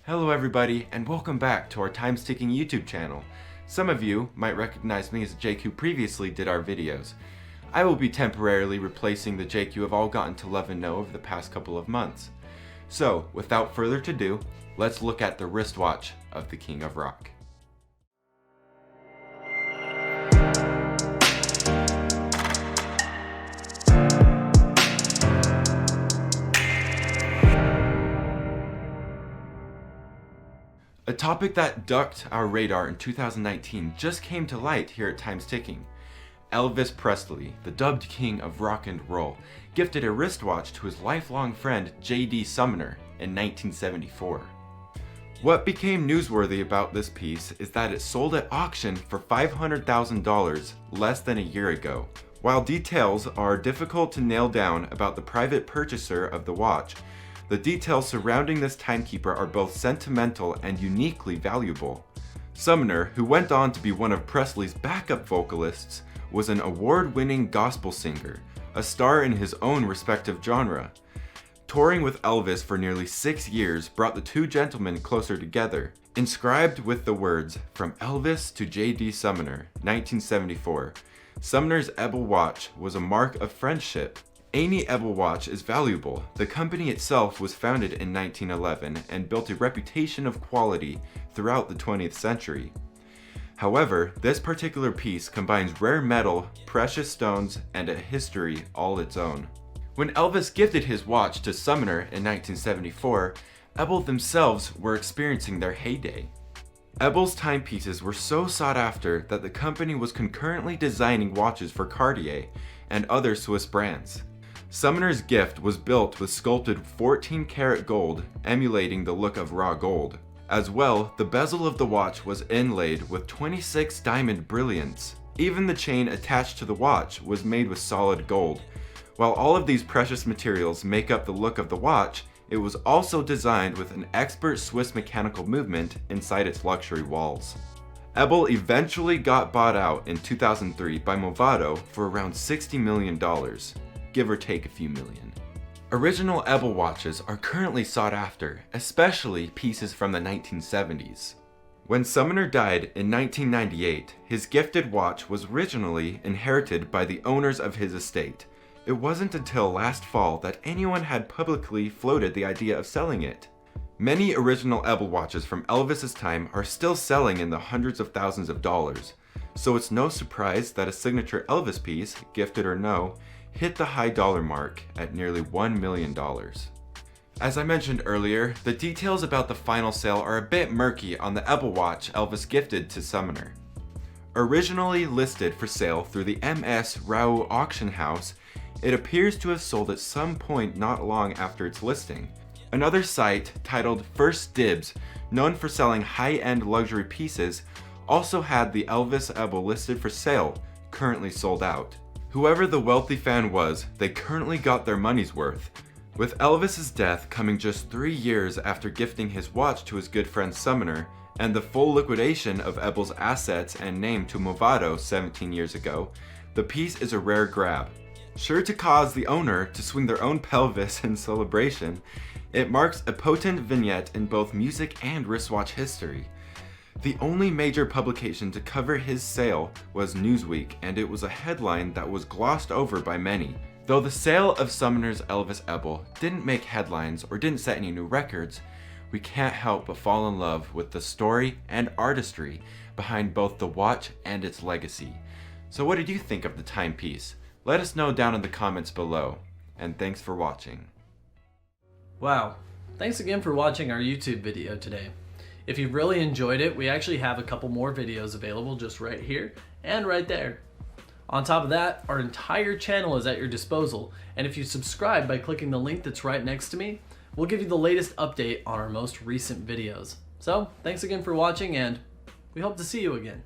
Hello everybody, and welcome back to our time-sticking YouTube channel. Some of you might recognize me as Jake who previously did our videos. I will be temporarily replacing the Jake you have all gotten to love and know over the past couple of months. So, without further ado, let's look at the wristwatch of the King of Rock. A topic that ducked our radar in 2019 just came to light here at Time's Ticking. Elvis Presley, the dubbed king of rock and roll, gifted a wristwatch to his lifelong friend J.D. Sumner in 1974. What became newsworthy about this piece is that it sold at auction for $500,000 less than a year ago. While details are difficult to nail down about the private purchaser of the watch, the details surrounding this timekeeper are both sentimental and uniquely valuable. Sumner, who went on to be one of Presley's backup vocalists, was an award-winning gospel singer, a star in his own respective genre. Touring with Elvis for nearly 6 years brought the two gentlemen closer together. Inscribed with the words, "From Elvis to J.D. Sumner, 1974, Sumner's Ebel watch was a mark of friendship." Any Ebel watch is valuable. The company itself was founded in 1911 and built a reputation of quality throughout the 20th century. However, this particular piece combines rare metal, precious stones, and a history all its own. When Elvis gifted his watch to Sumner in 1974, Ebel themselves were experiencing their heyday. Ebel's timepieces were so sought after that the company was concurrently designing watches for Cartier and other Swiss brands. Sumner's gift was built with sculpted 14-karat gold, emulating the look of raw gold. As well, the bezel of the watch was inlaid with 26 diamond brilliants. Even the chain attached to the watch was made with solid gold. While all of these precious materials make up the look of the watch, it was also designed with an expert Swiss mechanical movement inside its luxury walls. Ebel eventually got bought out in 2003 by Movado for around $60 million. Give or take a few million. Original Ebel watches are currently sought after, especially pieces from the 1970s. When Sumner died in 1998, his gifted watch was originally inherited by the owners of his estate. It wasn't until last fall that anyone had publicly floated the idea of selling it. Many original Ebel watches from Elvis's time are still selling in the hundreds of thousands of dollars, so it's no surprise that a signature Elvis piece, gifted or no, hit the high dollar mark at nearly $1 million. As I mentioned earlier, the details about the final sale are a bit murky on the Ebel watch Elvis gifted to Sumner. Originally listed for sale through the MS Rau auction house, it appears to have sold at some point not long after its listing. Another site, titled First Dibs, known for selling high-end luxury pieces, also had the Elvis Ebel listed for sale, currently sold out. Whoever the wealthy fan was, they currently got their money's worth. With Elvis's death coming just 3 years after gifting his watch to his good friend Sumner, and the full liquidation of Ebel's assets and name to Movado 17 years ago, the piece is a rare grab. Sure to cause the owner to swing their own pelvis in celebration, it marks a potent vignette in both music and wristwatch history. The only major publication to cover his sale was Newsweek, and it was a headline that was glossed over by many. Though the sale of Sumner's Elvis Ebel didn't make headlines or didn't set any new records, we can't help but fall in love with the story and artistry behind both the watch and its legacy. So what did you think of the timepiece? Let us know down in the comments below, and thanks for watching. Wow, thanks again for watching our YouTube video today. If you really enjoyed it, we actually have a couple more videos available just right here and right there. On top of that, our entire channel is at your disposal, and if you subscribe by clicking the link that's right next to me, we'll give you the latest update on our most recent videos. So, thanks again for watching, and we hope to see you again.